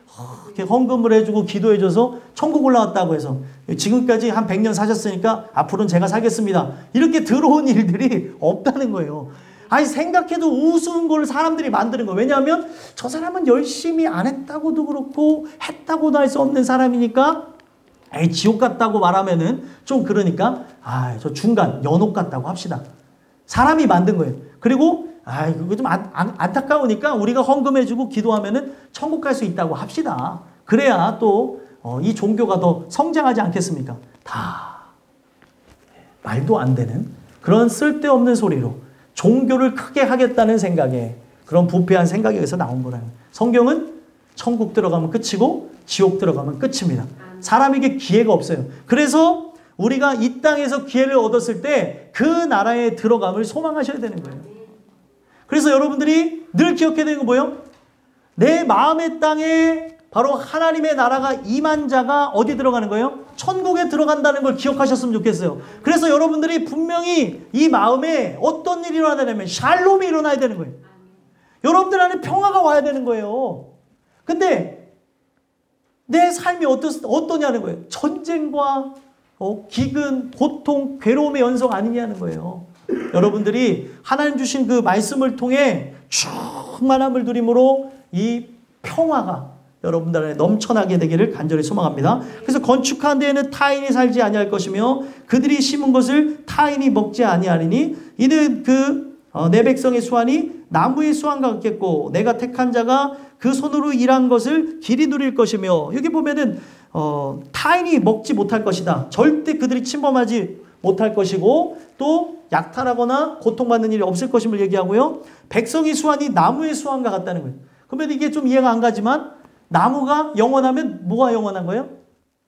이렇게 헌금을 해주고 기도해줘서 천국 올라왔다고 해서 지금까지 한 100년 사셨으니까 앞으로는 제가 살겠습니다. 이렇게 들어온 일들이 없다는 거예요. 아니 생각해도 우스운 걸 사람들이 만드는 거예요. 왜냐하면 저 사람은 열심히 안 했다고도 그렇고 했다고도 할 수 없는 사람이니까 지옥 같다고 말하면은 좀 그러니까 저 중간 연옥 같다고 합시다. 사람이 만든 거예요. 그리고 그거 좀 안타까우니까 우리가 헌금해주고 기도하면은 천국 갈 수 있다고 합시다. 그래야 또 이 종교가 더 성장하지 않겠습니까? 다 말도 안 되는 그런 쓸데없는 소리로 종교를 크게 하겠다는 생각에 그런 부패한 생각에서 나온 거라는 거예요. 성경은 천국 들어가면 끝이고 지옥 들어가면 끝입니다. 사람에게 기회가 없어요. 그래서 우리가 이 땅에서 기회를 얻었을 때 그 나라에 들어감을 소망하셔야 되는 거예요. 그래서 여러분들이 늘 기억해야 되는 건 뭐예요? 내 마음의 땅에 바로 하나님의 나라가 임한 자가 어디 들어가는 거예요? 천국에 들어간다는 걸 기억하셨으면 좋겠어요. 그래서 여러분들이 분명히 이 마음에 어떤 일이 일어나야 되냐면 샬롬이 일어나야 되는 거예요. 여러분들 안에 평화가 와야 되는 거예요. 근데 내 삶이 어떠냐는 거예요. 전쟁과 기근, 고통, 괴로움의 연속 아니냐는 거예요. 여러분들이 하나님 주신 그 말씀을 통해 충만함을 누림으로 이 평화가 여러분들 안에 넘쳐나게 되기를 간절히 소망합니다. 그래서 건축한 데에는 타인이 살지 아니할 것이며 그들이 심은 것을 타인이 먹지 아니하리니 이는 내 백성의 수완이 나무의 수완과 같겠고 내가 택한 자가 그 손으로 일한 것을 길이 누릴 것이며 여기 보면은 타인이 먹지 못할 것이다. 절대 그들이 침범하지 못할 것이고 또 약탈하거나 고통받는 일이 없을 것임을 얘기하고요. 백성의 수완이 나무의 수완과 같다는 거예요. 그러면 이게 좀 이해가 안 가지만 나무가 영원하면 뭐가 영원한 거예요?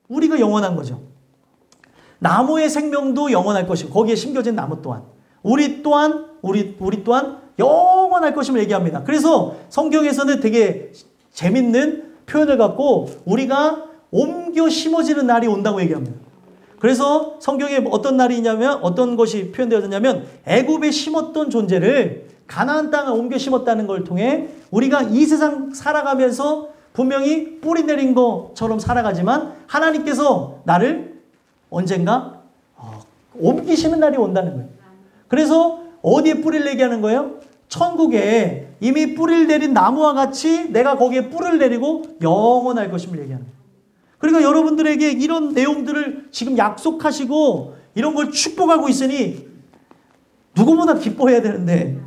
우리가 영원한 거죠. 나무의 생명도 영원할 것이고 거기에 심겨진 나무 또한 우리 또한 영원할 것임을 얘기합니다. 그래서 성경에서는 되게 재밌는 표현을 갖고 우리가 옮겨 심어지는 날이 온다고 얘기합니다. 그래서 성경에 어떤 날이 있냐면 어떤 것이 표현되었냐면 애굽에 심었던 존재를 가나안 땅에 옮겨 심었다는 걸 통해 우리가 이 세상 살아가면서 분명히 뿌리 내린 것처럼 살아가지만 하나님께서 나를 언젠가 옮기시는 날이 온다는 거예요. 그래서 어디에 뿌리를 내게 하는 거예요? 천국에 이미 뿌리를 내린 나무와 같이 내가 거기에 뿌리를 내리고 영원할 것임을 얘기하는 거예요. 그러니까 여러분들에게 이런 내용들을 지금 약속하시고 이런 걸 축복하고 있으니 누구보다 기뻐해야 되는데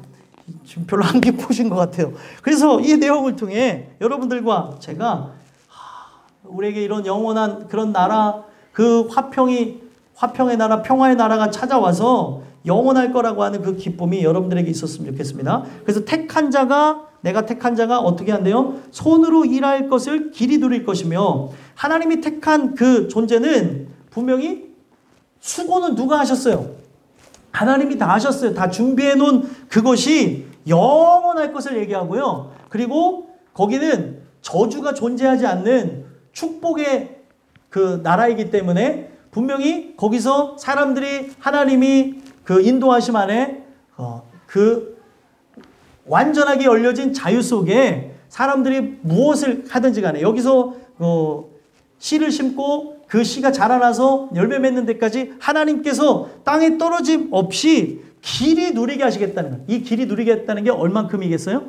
지금 별로 안 기쁘신 것 같아요. 그래서 이 내용을 통해 여러분들과 제가 우리에게 이런 영원한 그런 나라 그 화평의 나라 평화의 나라가 찾아와서 영원할 거라고 하는 그 기쁨이 여러분들에게 있었으면 좋겠습니다. 그래서 내가 택한 자가 어떻게 한대요? 손으로 일할 것을 길이 누릴 것이며 하나님이 택한 그 존재는 분명히 수고는 누가 하셨어요? 하나님이 다 하셨어요. 다 준비해 놓은 그것이 영원할 것을 얘기하고요. 그리고 거기는 저주가 존재하지 않는 축복의 그 나라이기 때문에 분명히 거기서 사람들이 하나님이 그 인도하심 안에 그 완전하게 열려진 자유 속에 사람들이 무엇을 하든지 간에 여기서 씨를 심고 그 씨가 자라나서 열매 맺는 데까지 하나님께서 땅에 떨어짐 없이 길이 누리게 하시겠다는 거예요. 이 길이 누리게 했다는 게 얼만큼이겠어요?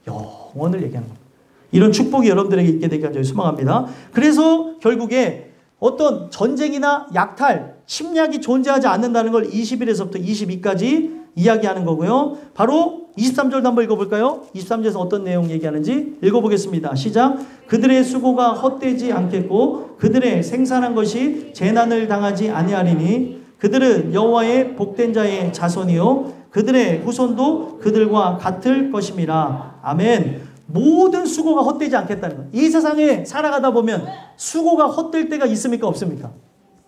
영원을 얘기하는 겁니다. 이런 축복이 여러분들에게 있게 되기를 소망합니다. 그래서 결국에 어떤 전쟁이나 약탈, 침략이 존재하지 않는다는 걸 21에서부터 22까지 이야기하는 거고요. 바로 23절도 한번 읽어볼까요? 23절에서 어떤 내용 얘기하는지 읽어보겠습니다. 시작. 그들의 수고가 헛되지 않겠고 그들의 생산한 것이 재난을 당하지 아니하리니 그들은 여호와의 복된 자의 자손이요 그들의 후손도 그들과 같을 것임이라. 아멘. 모든 수고가 헛되지 않겠다는 거예요. 이 세상에 살아가다 보면 수고가 헛될 때가 있습니까? 없습니까?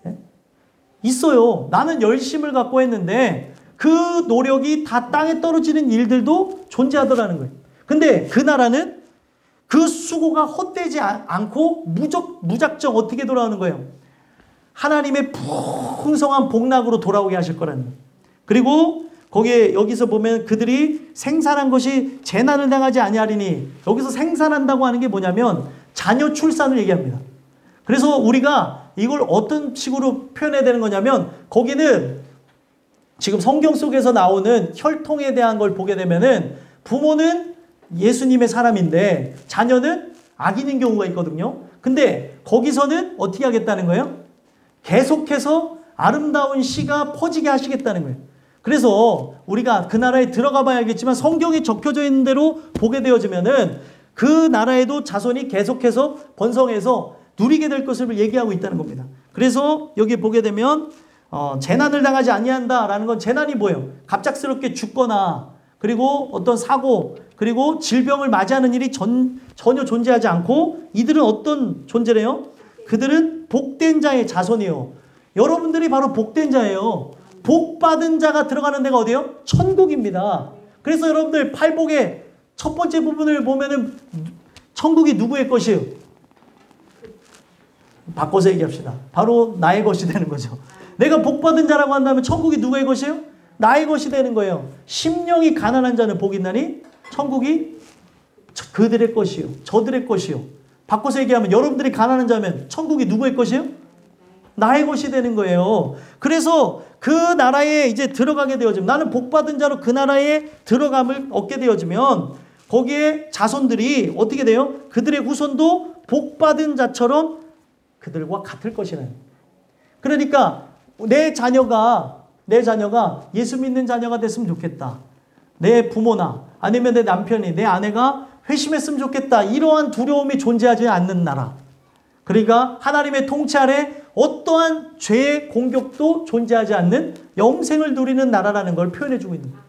네? 있어요. 나는 열심을 갖고 했는데 그 노력이 다 땅에 떨어지는 일들도 존재하더라는 거예요. 근데 그 나라는 그 수고가 헛되지 않고 무작정 어떻게 돌아오는 거예요? 하나님의 풍성한 복락으로 돌아오게 하실 거라는 거예요. 그리고 거기에 여기서 보면 그들이 생산한 것이 재난을 당하지 아니하리니 여기서 생산한다고 하는 게 뭐냐면 자녀 출산을 얘기합니다. 그래서 우리가 이걸 어떤 식으로 표현해야 되는 거냐면 거기는 지금 성경 속에서 나오는 혈통에 대한 걸 보게 되면은 부모는 예수님의 사람인데 자녀는 악인인 경우가 있거든요. 근데 거기서는 어떻게 하겠다는 거예요? 계속해서 아름다운 씨가 퍼지게 하시겠다는 거예요. 그래서 우리가 그 나라에 들어가 봐야겠지만 성경에 적혀져 있는 대로 보게 되어지면은 그 나라에도 자손이 계속해서 번성해서 누리게 될 것을 얘기하고 있다는 겁니다. 그래서 여기 보게 되면 재난을 당하지 아니한다라는 건 재난이 뭐예요? 갑작스럽게 죽거나 그리고 어떤 사고 그리고 질병을 맞이하는 일이 전혀 존재하지 않고 이들은 어떤 존재래요? 그들은 복된 자의 자손이요. 여러분들이 바로 복된 자예요. 복 받은 자가 들어가는 데가 어디예요? 천국입니다. 그래서 여러분들 팔복의 첫 번째 부분을 보면은 천국이 누구의 것이에요? 바꿔서 얘기합시다. 바로 나의 것이 되는 거죠. 내가 복 받은 자라고 한다면 천국이 누구의 것이에요? 나의 것이 되는 거예요. 심령이 가난한 자는 복이 있나니 천국이 그들의 것이요. 저들의 것이요. 바꿔서 얘기하면 여러분들이 가난한 자면 천국이 누구의 것이에요? 나의 것이 되는 거예요. 그래서 그 나라에 이제 들어가게 되어지면 나는 복 받은 자로 그 나라에 들어감을 얻게 되어지면 거기에 자손들이 어떻게 돼요? 그들의 후손도 복 받은 자처럼 그들과 같을 것이라는 거예요. 그러니까 내 자녀가 예수 믿는 자녀가 됐으면 좋겠다. 내 부모나 아니면 내 남편이 내 아내가 회심했으면 좋겠다. 이러한 두려움이 존재하지 않는 나라. 그러니까 하나님의 통치 아래 어떠한 죄의 공격도 존재하지 않는 영생을 누리는 나라라는 걸 표현해주고 있는 거예요.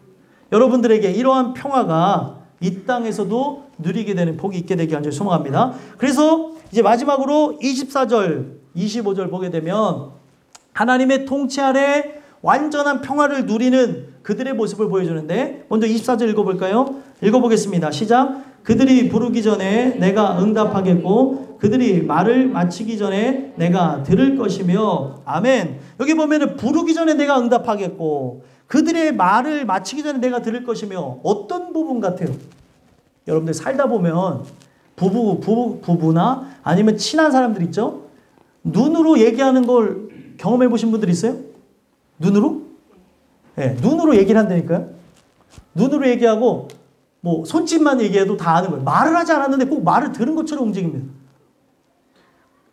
여러분들에게 이러한 평화가 이 땅에서도 누리게 되는 복이 있게 되게 한 줄 소망합니다. 그래서 이제 마지막으로 24절, 25절 보게 되면 하나님의 통치 아래 완전한 평화를 누리는 그들의 모습을 보여주는데 먼저 24절 읽어볼까요? 읽어보겠습니다. 시작. 그들이 부르기 전에 내가 응답하겠고 그들이 말을 마치기 전에 내가 들을 것이며 아멘. 여기 보면은 부르기 전에 내가 응답하겠고 그들의 말을 마치기 전에 내가 들을 것이며 어떤 부분 같아요? 여러분들 살다 보면 부부나 아니면 친한 사람들 있죠? 눈으로 얘기하는 걸 경험해 보신 분들 있어요? 눈으로? 네, 눈으로 얘기를 한다니까요. 눈으로 얘기하고 뭐 손짓만 얘기해도 다 아는 거예요. 말을 하지 않았는데 꼭 말을 들은 것처럼 움직입니다.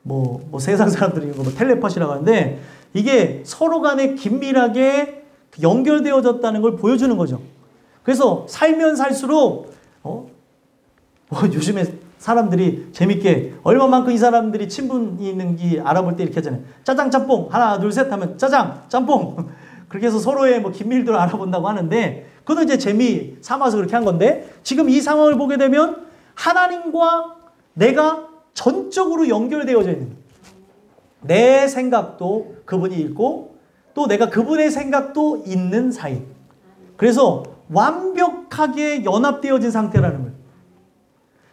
뭐 세상 사람들이 뭐 텔레파시라고 하는데 이게 서로 간에 긴밀하게 연결되어졌다는 걸 보여주는 거죠. 그래서 살면 살수록 요즘에 사람들이 재밌게 얼마만큼 이 사람들이 친분이 있는지 알아볼 때 이렇게 하잖아요. 짜장 짬뽕 하나 둘 셋 하면 짜장 짬뽕 그렇게 해서 서로의 뭐 긴밀도를 알아본다고 하는데 그것도 이제 재미 삼아서 그렇게 한 건데 지금 이 상황을 보게 되면 하나님과 내가 전적으로 연결되어져 있는 내 생각도 그분이 있고 또 내가 그분의 생각도 있는 사이. 그래서 완벽하게 연합되어진 상태라는 거예요.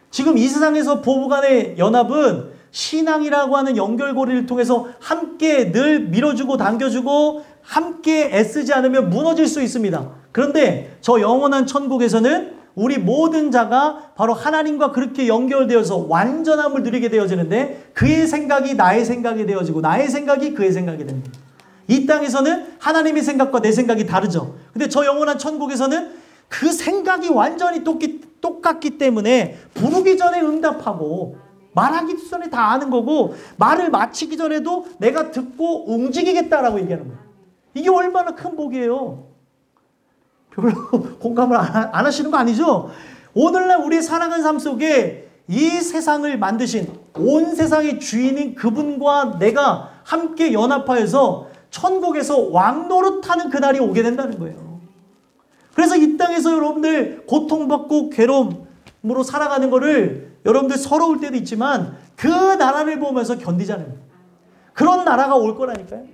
지금 이 세상에서 부부 간의 연합은 신앙이라고 하는 연결고리를 통해서 함께 늘 밀어주고 당겨주고 함께 애쓰지 않으면 무너질 수 있습니다. 그런데 저 영원한 천국에서는 우리 모든 자가 바로 하나님과 그렇게 연결되어서 완전함을 누리게 되어지는데 그의 생각이 나의 생각이 되어지고 나의 생각이 그의 생각이 됩니다. 이 땅에서는 하나님의 생각과 내 생각이 다르죠. 근데 저 영원한 천국에서는 그 생각이 완전히 똑같기 때문에 부르기 전에 응답하고 말하기 전에 다 아는 거고 말을 마치기 전에도 내가 듣고 움직이겠다라고 얘기하는 거예요. 이게 얼마나 큰 복이에요. 별로 공감을 안 하시는 거 아니죠? 오늘날 우리의 살아가는 삶 속에 이 세상을 만드신 온 세상의 주인인 그분과 내가 함께 연합하여서 천국에서 왕노릇하는 그날이 오게 된다는 거예요. 그래서 이 땅에서 여러분들 고통받고 괴로움으로 살아가는 거를 여러분들 서러울 때도 있지만 그 나라를 보면서 견디자는 거예요. 그런 나라가 올 거라니까요.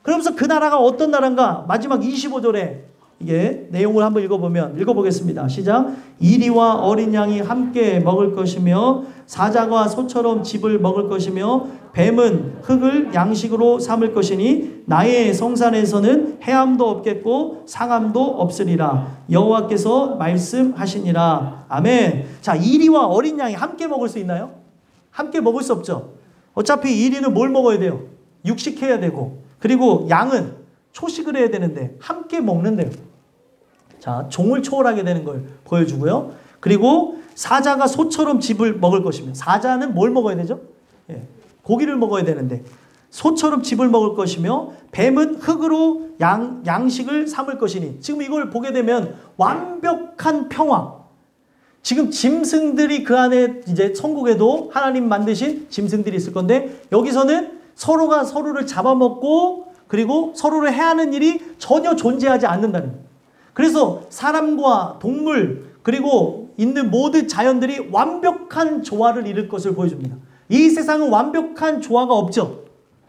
그러면서 그 나라가 어떤 나라인가 마지막 25절에 이게 내용을 한번 읽어보겠습니다. 시작. 이리와 어린 양이 함께 먹을 것이며 사자가 소처럼 짚을 먹을 것이며 뱀은 흙을 양식으로 삼을 것이니 나의 성산에서는 해함도 없겠고 상함도 없으리라. 여호와께서 말씀하시니라. 아멘. 자, 이리와 어린 양이 함께 먹을 수 있나요? 함께 먹을 수 없죠. 어차피 이리는 뭘 먹어야 돼요? 육식해야 되고, 그리고 양은 초식을 해야 되는데 함께 먹는데요. 자, 종을 초월하게 되는 걸 보여주고요. 그리고 사자가 소처럼 짚을 먹을 것이며, 사자는 뭘 먹어야 되죠? 예, 고기를 먹어야 되는데 소처럼 짚을 먹을 것이며 뱀은 흙으로 양식을 삼을 것이니, 지금 이걸 보게 되면 완벽한 평화. 지금 짐승들이 그 안에 이제 천국에도 하나님 만드신 짐승들이 있을 건데 여기서는 서로가 서로를 잡아먹고 그리고 서로를 해하는 일이 전혀 존재하지 않는다는 거예요. 그래서 사람과 동물 그리고 있는 모든 자연들이 완벽한 조화를 이룰 것을 보여줍니다. 이 세상은 완벽한 조화가 없죠.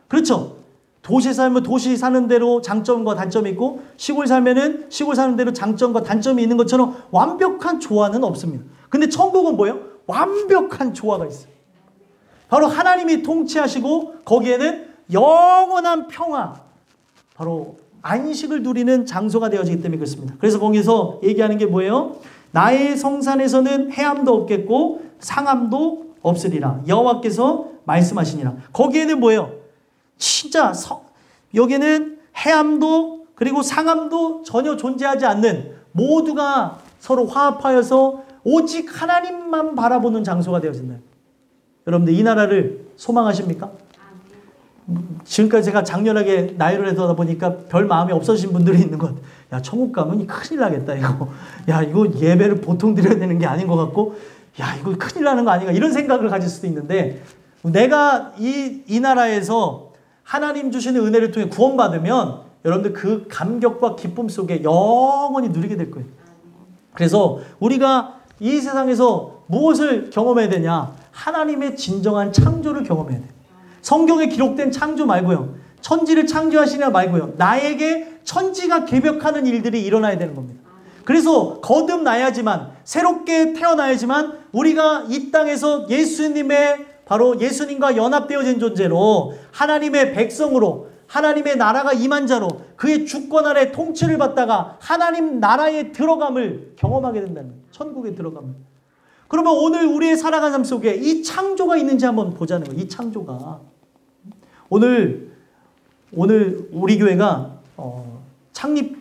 그렇죠? 도시에 살면 도시 사는 대로 장점과 단점이 있고 시골 살면은 시골 사는 대로 장점과 단점이 있는 것처럼 완벽한 조화는 없습니다. 근데 천국은 뭐예요? 완벽한 조화가 있어요. 바로 하나님이 통치하시고 거기에는 영원한 평화, 바로 안식을 누리는 장소가 되어지기 때문에 그렇습니다. 그래서 거기서 얘기하는 게 뭐예요? 나의 성산에서는 해함도 없겠고 상함도 없으리라. 여호와께서 말씀하시니라. 거기에는 뭐예요? 진짜 여기는 해함도 그리고 상함도 전혀 존재하지 않는, 모두가 서로 화합하여서 오직 하나님만 바라보는 장소가 되어진다. 여러분들 이 나라를 소망하십니까? 지금까지 제가 장렬하게 나열을 해서 보니까 별 마음이 없어진 분들이 있는 것. 야, 천국 가면 큰일 나겠다 이거. 야, 이거 예배를 보통 드려야 되는 게 아닌 것 같고, 야, 이거 큰일 나는 거 아닌가, 이런 생각을 가질 수도 있는데, 내가 이 나라에서 하나님 주시는 은혜를 통해 구원받으면 여러분들 그 감격과 기쁨 속에 영원히 누리게 될 거예요. 그래서 우리가 이 세상에서 무엇을 경험해야 되냐? 하나님의 진정한 창조를 경험해야 돼요. 성경에 기록된 창조 말고요. 천지를 창조하시냐 말고요. 나에게 천지가 개벽하는 일들이 일어나야 되는 겁니다. 그래서 거듭나야지만, 새롭게 태어나야지만 우리가 이 땅에서 바로 예수님과 연합되어진 존재로 하나님의 백성으로 하나님의 나라가 임한 자로 그의 주권 아래 통치를 받다가 하나님 나라에 들어감을 경험하게 된다는 거예요. 천국에 들어감을. 그러면 오늘 우리의 살아가는 삶 속에 이 창조가 있는지 한번 보자는 거예요. 이 창조가. 오늘 우리 교회가 창립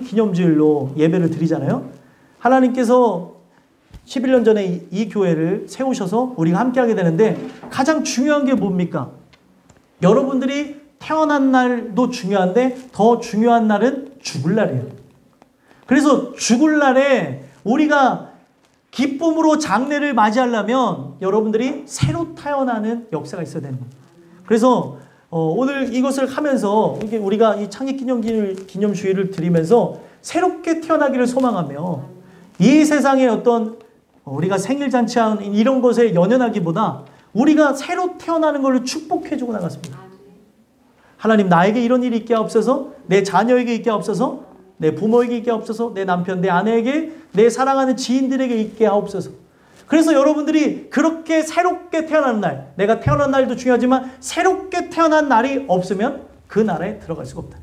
기념주일로 예배를 드리잖아요. 하나님께서 11년 전에 이 교회를 세우셔서 우리가 함께하게 되는데 가장 중요한 게 뭡니까? 여러분들이 태어난 날도 중요한데 더 중요한 날은 죽을 날이에요. 그래서 죽을 날에 우리가 기쁨으로 장례를 맞이하려면 여러분들이 새로 태어나는 역사가 있어야 되는 겁니다. 그래서 오늘 이것을 하면서 우리가 이 창립기념주의를 드리면서 새롭게 태어나기를 소망하며 이 세상의 어떤 우리가 생일잔치하는 이런 것에 연연하기보다 우리가 새로 태어나는 것을 축복해주고 나갔습니다. 하나님, 나에게 이런 일이 있게 하옵소서, 내 자녀에게 있게 하옵소서, 내 부모에게 있게 하옵소서, 내 남편, 내 아내에게, 내 사랑하는 지인들에게 있게 하옵소서. 그래서 여러분들이 그렇게 새롭게 태어난 날, 내가 태어난 날도 중요하지만 새롭게 태어난 날이 없으면 그 나라에 들어갈 수가 없다.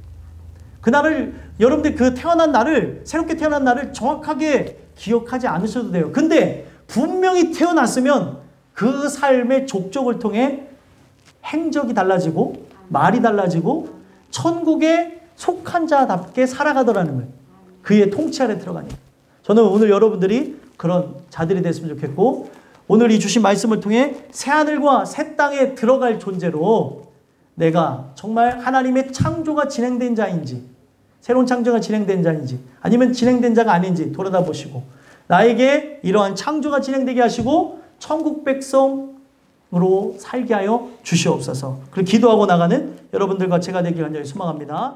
그 날을, 여러분들 그 태어난 날을, 새롭게 태어난 날을 정확하게 기억하지 않으셔도 돼요. 근데 분명히 태어났으면 그 삶의 족적을 통해 행적이 달라지고 말이 달라지고 천국에 속한 자답게 살아가더라는 거예요. 그의 통치 아래 들어가니까. 저는 오늘 여러분들이 그런 자들이 됐으면 좋겠고, 오늘 이 주신 말씀을 통해 새하늘과 새 땅에 들어갈 존재로 내가 정말 하나님의 창조가 진행된 자인지, 새로운 창조가 진행된 자인지, 아니면 진행된 자가 아닌지 돌아다 보시고 나에게 이러한 창조가 진행되게 하시고 천국 백성으로 살게 하여 주시옵소서. 그리고 기도하고 나가는 여러분들과 제가 되길 간절히 소망합니다.